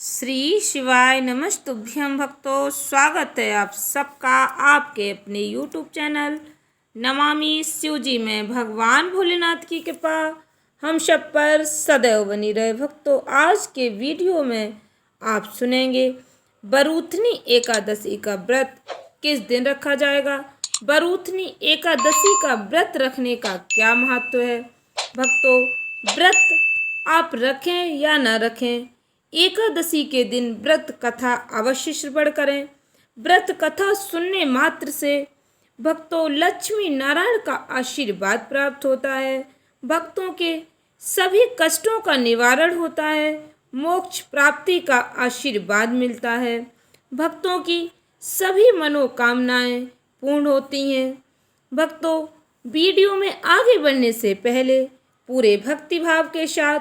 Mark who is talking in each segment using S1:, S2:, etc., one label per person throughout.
S1: श्री शिवाय नमस्तुभ्यं भक्तों, स्वागत है आप सबका आपके अपने YouTube चैनल नमामि शिवजी में। भगवान भोलेनाथ की कृपा हम सब पर सदैव बनी रहे। भक्तों, आज के वीडियो में आप सुनेंगे बरूथनी एकादशी का व्रत किस दिन रखा जाएगा। बरूथनी एकादशी का व्रत रखने का क्या महत्व है। भक्तों, व्रत आप रखें या न रखें, एकादशी के दिन व्रत कथा अवश्य श्रवण करें। व्रत कथा सुनने मात्र से भक्तों लक्ष्मी नारायण का आशीर्वाद प्राप्त होता है। भक्तों के सभी कष्टों का निवारण होता है, मोक्ष प्राप्ति का आशीर्वाद मिलता है। भक्तों की सभी मनोकामनाएं पूर्ण होती हैं। भक्तों, वीडियो में आगे बढ़ने से पहले पूरे भक्तिभाव के साथ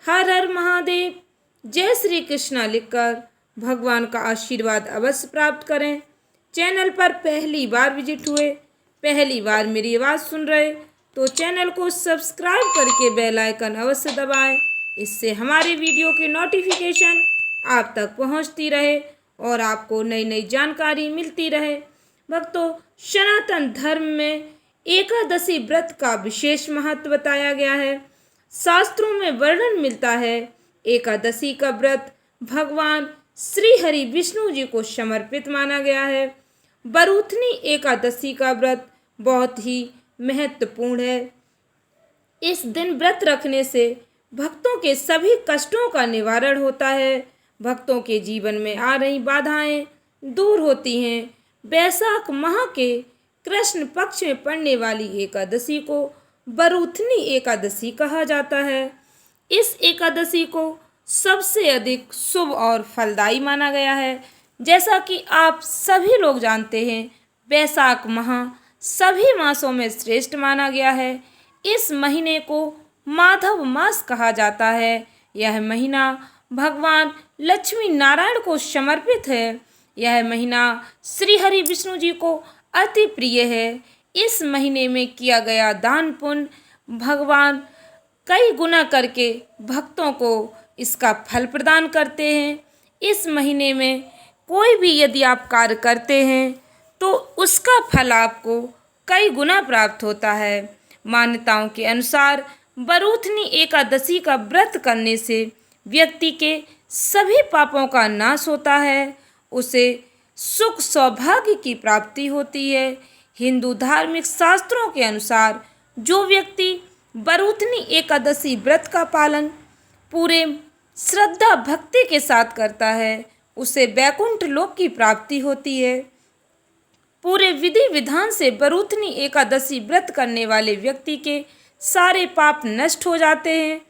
S1: हर हर महादेव, जय श्री कृष्णा लिखकर भगवान का आशीर्वाद अवश्य प्राप्त करें। चैनल पर पहली बार विजिट हुए, पहली बार मेरी आवाज़ सुन रहे तो चैनल को सब्सक्राइब करके बेल आइकन अवश्य दबाएं। इससे हमारे वीडियो की नोटिफिकेशन आप तक पहुंचती रहे और आपको नई नई जानकारी मिलती रहे। भक्तों, सनातन धर्म में एकादशी व्रत का विशेष महत्व बताया गया है। शास्त्रों में वर्णन मिलता है, एकादशी का व्रत भगवान श्री हरि विष्णु जी को समर्पित माना गया है। बरूथनी एकादशी का व्रत बहुत ही महत्वपूर्ण है। इस दिन व्रत रखने से भक्तों के सभी कष्टों का निवारण होता है। भक्तों के जीवन में आ रही बाधाएं दूर होती हैं। वैशाख माह के कृष्ण पक्ष में पड़ने वाली एकादशी को बरूथनी एकादशी कहा जाता है। इस एकादशी को सबसे अधिक शुभ और फलदायी माना गया है। जैसा कि आप सभी लोग जानते हैं, वैशाख माह सभी मासों में श्रेष्ठ माना गया है। इस महीने को माधव मास कहा जाता है। यह महीना भगवान लक्ष्मी नारायण को समर्पित है। यह महीना श्री हरि विष्णु जी को अति प्रिय है। इस महीने में किया गया दान पुण्य भगवान कई गुना करके भक्तों को इसका फल प्रदान करते हैं। इस महीने में कोई भी यदि आप कार्य करते हैं तो उसका फल आपको कई गुना प्राप्त होता है। मान्यताओं के अनुसार बरूथनी एकादशी का व्रत करने से व्यक्ति के सभी पापों का नाश होता है, उसे सुख सौभाग्य की प्राप्ति होती है। हिंदू धार्मिक शास्त्रों के अनुसार जो व्यक्ति बरूथनी एकादशी व्रत का पालन पूरे श्रद्धा भक्ति के साथ करता है, उसे वैकुंठ लोक की प्राप्ति होती है। पूरे विधि विधान से बरूथनी एकादशी व्रत करने वाले व्यक्ति के सारे पाप नष्ट हो जाते हैं,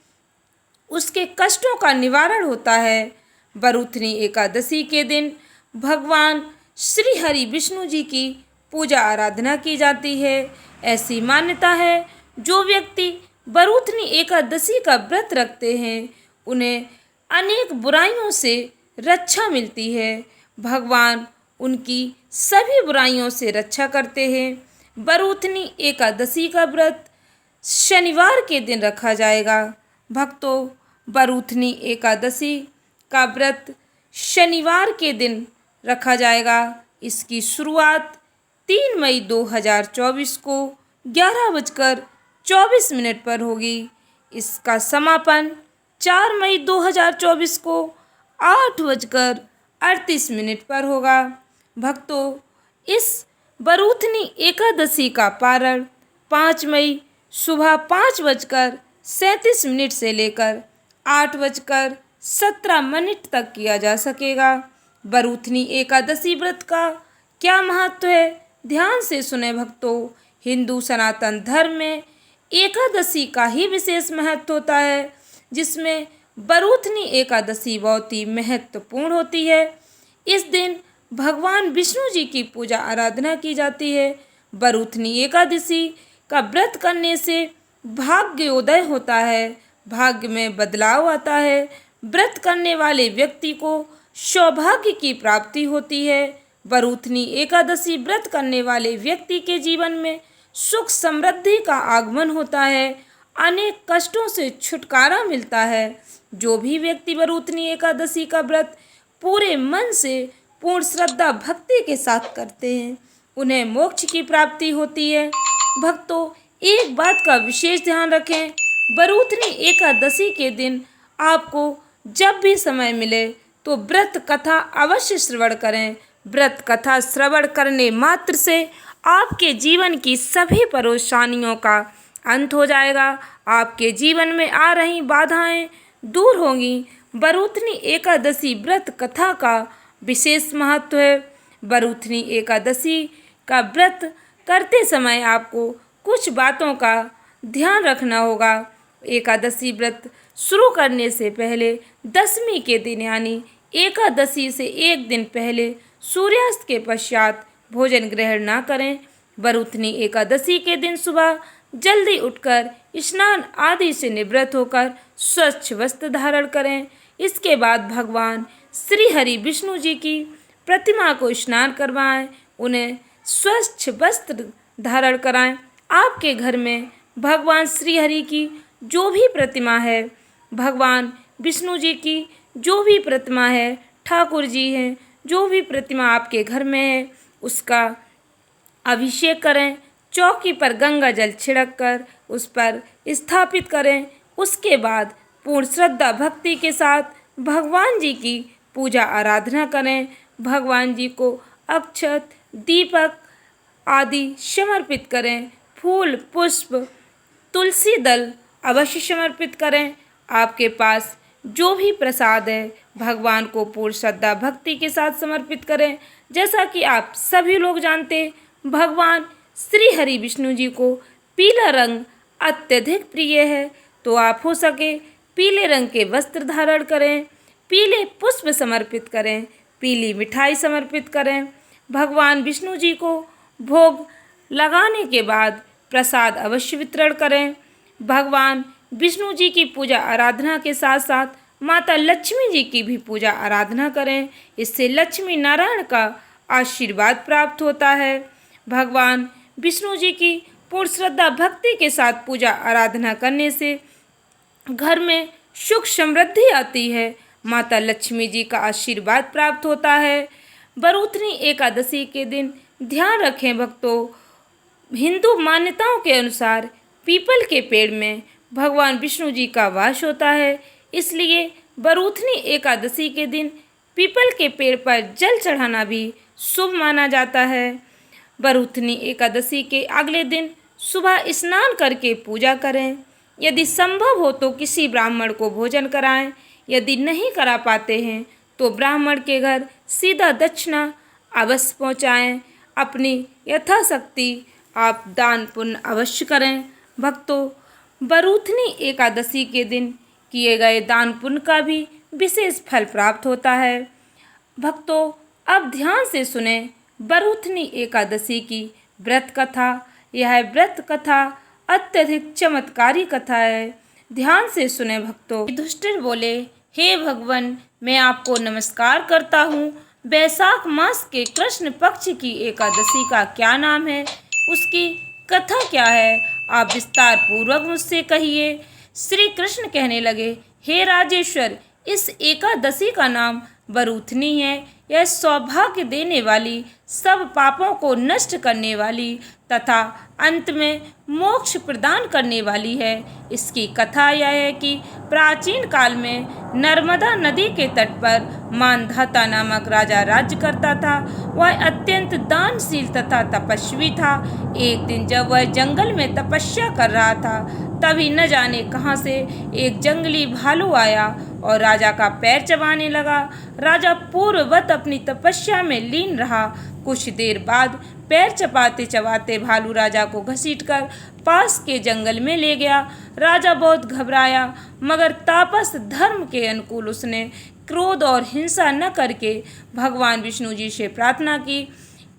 S1: उसके कष्टों का निवारण होता है। बरूथनी एकादशी के दिन भगवान श्री हरि विष्णु जी की पूजा आराधना की जाती है। ऐसी मान्यता है, जो व्यक्ति बरूथनी एकादशी का व्रत रखते हैं उन्हें अनेक बुराइयों से रक्षा मिलती है। भगवान उनकी सभी बुराइयों से रक्षा करते हैं। बरूथनी एकादशी का व्रत शनिवार के दिन रखा जाएगा। भक्तों, बरूथनी एकादशी का व्रत शनिवार के दिन रखा जाएगा। इसकी शुरुआत 3 मई 2024 को 11:24 पर होगी। इसका समापन 4 मई 2024 को 8:38 पर होगा। भक्तों, इस बरूथनी एकादशी का पारण 5 मई सुबह 5:37 से लेकर 8:17 तक किया जा सकेगा। बरूथनी एकादशी व्रत का क्या महत्व है, ध्यान से सुने भक्तों। हिंदू सनातन धर्म में एकादशी का ही विशेष महत्व होता है, जिसमें बरूथनी एकादशी बहुत ही महत्वपूर्ण होती है। इस दिन भगवान विष्णु जी की पूजा आराधना की जाती है। बरूथनी एकादशी का व्रत करने से भाग्योदय होता है, भाग्य में बदलाव आता है। व्रत करने वाले व्यक्ति को सौभाग्य की प्राप्ति होती है। बरूथनी एकादशी व्रत करने वाले व्यक्ति के जीवन में सुख समृद्धि का आगमन होता है। अनेक कष्टों से छुटकारा मिलता है। जो भी व्यक्ति बरूथनी एकादशी का व्रत पूरे मन से पूर्ण श्रद्धा भक्ति के साथ करते हैं, उन्हें मोक्ष की प्राप्ति होती है। भक्तों, एक बात का विशेष ध्यान रखें, बरूथनी एकादशी के दिन आपको जब भी समय मिले तो व्रत कथा अवश्य श्रवण करें। व्रत कथा श्रवण करने मात्र से आपके जीवन की सभी परेशानियों का अंत हो जाएगा। आपके जीवन में आ रही बाधाएं दूर होंगी। बरूथनी एकादशी व्रत कथा का विशेष महत्व है। बरूथनी एकादशी का व्रत करते समय आपको कुछ बातों का ध्यान रखना होगा। एकादशी व्रत शुरू करने से पहले दशमी के दिन यानी एकादशी से एक दिन पहले सूर्यास्त के पश्चात भोजन ग्रहण न करें। बरूथनी एकादशी के दिन सुबह जल्दी उठकर स्नान आदि से निवृत्त होकर स्वच्छ वस्त्र धारण करें। इसके बाद भगवान श्री हरि विष्णु जी की प्रतिमा को स्नान करवाएं, उन्हें स्वच्छ वस्त्र धारण कराएं। आपके घर में भगवान श्री हरि की जो भी प्रतिमा है, भगवान विष्णु जी की जो भी प्रतिमा है, ठाकुर जी हैं, जो भी प्रतिमा आपके घर में है, उसका अभिषेक करें। चौकी पर गंगा जल छिड़क कर उस पर स्थापित करें। उसके बाद पूर्ण श्रद्धा भक्ति के साथ भगवान जी की पूजा आराधना करें। भगवान जी को अक्षत, दीपक आदि समर्पित करें। फूल, पुष्प, तुलसी दल अवश्य समर्पित करें। आपके पास जो भी प्रसाद है भगवान को पूर्ण श्रद्धा भक्ति के साथ समर्पित करें। जैसा कि आप सभी लोग जानते हैं, भगवान श्री हरि विष्णु जी को पीला रंग अत्यधिक प्रिय है, तो आप हो सके पीले रंग के वस्त्र धारण करें, पीले पुष्प समर्पित करें, पीली मिठाई समर्पित करें। भगवान विष्णु जी को भोग लगाने के बाद प्रसाद अवश्य वितरण करें। भगवान विष्णु जी की पूजा आराधना के साथ साथ माता लक्ष्मी जी की भी पूजा आराधना करें। इससे लक्ष्मी नारायण का आशीर्वाद प्राप्त होता है। भगवान विष्णु जी की पूर्ण श्रद्धा भक्ति के साथ पूजा आराधना करने से घर में सुख समृद्धि आती है, माता लक्ष्मी जी का आशीर्वाद प्राप्त होता है। बरूथनी एकादशी के दिन ध्यान रखें भक्तों, हिंदू मान्यताओं के अनुसार पीपल के पेड़ में भगवान विष्णु जी का वास होता है, इसलिए बरूथनी एकादशी के दिन पीपल के पेड़ पर जल चढ़ाना भी शुभ माना जाता है। बरूथनी एकादशी के अगले दिन सुबह स्नान करके पूजा करें। यदि संभव हो तो किसी ब्राह्मण को भोजन कराएं। यदि नहीं करा पाते हैं तो ब्राह्मण के घर सीधा दक्षिणा अवश्य पहुँचाएँ। अपनी यथाशक्ति आप दान पुण्य अवश्य करें। भक्तों, बरूथनी एकादशी के दिन किए गए दान पुण्य का भी विशेष फल प्राप्त होता है। भक्तों, अब ध्यान से सुने बरूथनी एकादशी की व्रत कथा। यह व्रत कथा अत्यधिक चमत्कारी कथा है। ध्यान से सुने भक्तों। युधिष्ठिर बोले, हे भगवान, मैं आपको नमस्कार करता हूँ। वैशाख मास के कृष्ण पक्ष की एकादशी का क्या नाम है, उसकी कथा क्या है, आप विस्तार पूर्वक मुझसे कहिए। श्री कृष्ण कहने लगे, हे राजेश्वर, इस एकादशी का नाम बरूथनी है। यह सौभाग्य देने वाली, सब पापों को नष्ट करने वाली तथा अंत में मोक्ष प्रदान करने वाली है। इसकी कथा यह है कि प्राचीन काल में नर्मदा नदी के तट पर मानधाता नामक राजा राज्य करता था। वह अत्यंत दानशील तथा तपस्वी था। एक दिन जब वह जंगल में तपस्या कर रहा था, तभी न जाने कहां से एक जंगली भालू आया और राजा का पैर चबाने लगा। राजा पूर्ववत अपनी तपस्या में लीन रहा। कुछ देर बाद पैर चबाते चबाते भालू राजा को घसीटकर पास के जंगल में ले गया। राजा बहुत घबराया, मगर तापस धर्म के अनुकूल उसने क्रोध और हिंसा न करके भगवान विष्णु जी से प्रार्थना की।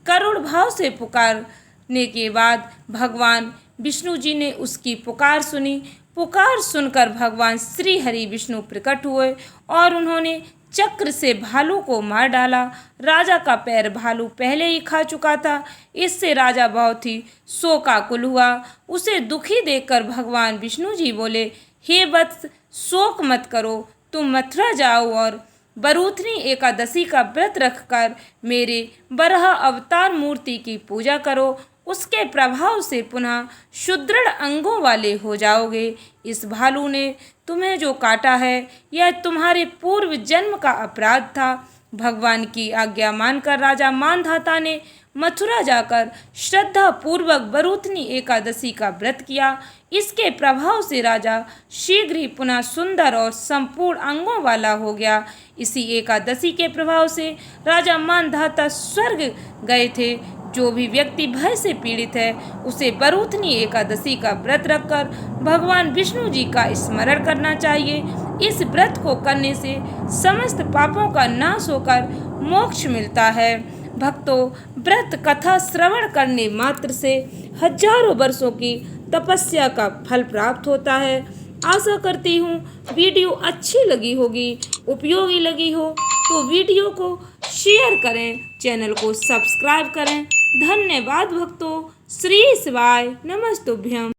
S1: करुण भाव से पुकारने के बाद भगवान विष्णु जी ने उसकी पुकार सुनी। पुकार सुनकर भगवान श्री हरि विष्णु प्रकट हुए और उन्होंने चक्र से भालू को मार डाला। राजा का पैर भालू पहले ही खा चुका था। इससे राजा बहुत ही शोकाकुल हुआ। उसे दुखी देखकर भगवान विष्णु जी बोले, हे वत्स, शोक मत करो, तुम मथुरा जाओ और बरूथनी एकादशी का व्रत रखकर मेरे बराह अवतार मूर्ति की पूजा करो। उसके प्रभाव से पुनः सुदृढ़ अंगों वाले हो जाओगे। इस भालू ने तुम्हें जो काटा है यह तुम्हारे पूर्व जन्म का अपराध था। भगवान की आज्ञा मानकर राजा मानधाता ने मथुरा जाकर श्रद्धा पूर्वक बरूथनी एकादशी का व्रत किया। इसके प्रभाव से राजा शीघ्र ही पुनः सुंदर और संपूर्ण अंगों वाला हो गया। इसी एकादशी के प्रभाव से राजा मानधाता स्वर्ग गए थे। जो भी व्यक्ति भय से पीड़ित है उसे बरूथनी एकादशी का व्रत रखकर भगवान विष्णु जी का स्मरण करना चाहिए। इस व्रत को करने से समस्त पापों का नाश होकर मोक्ष मिलता है। भक्तों, व्रत कथा श्रवण करने मात्र से हजारों वर्षों की तपस्या का फल प्राप्त होता है। आशा करती हूँ वीडियो अच्छी लगी होगी, उपयोगी लगी हो तो वीडियो को शेयर करें, चैनल को सब्सक्राइब करें। धन्यवाद भक्तों। श्री शिवाय नमस्तुभ्यम।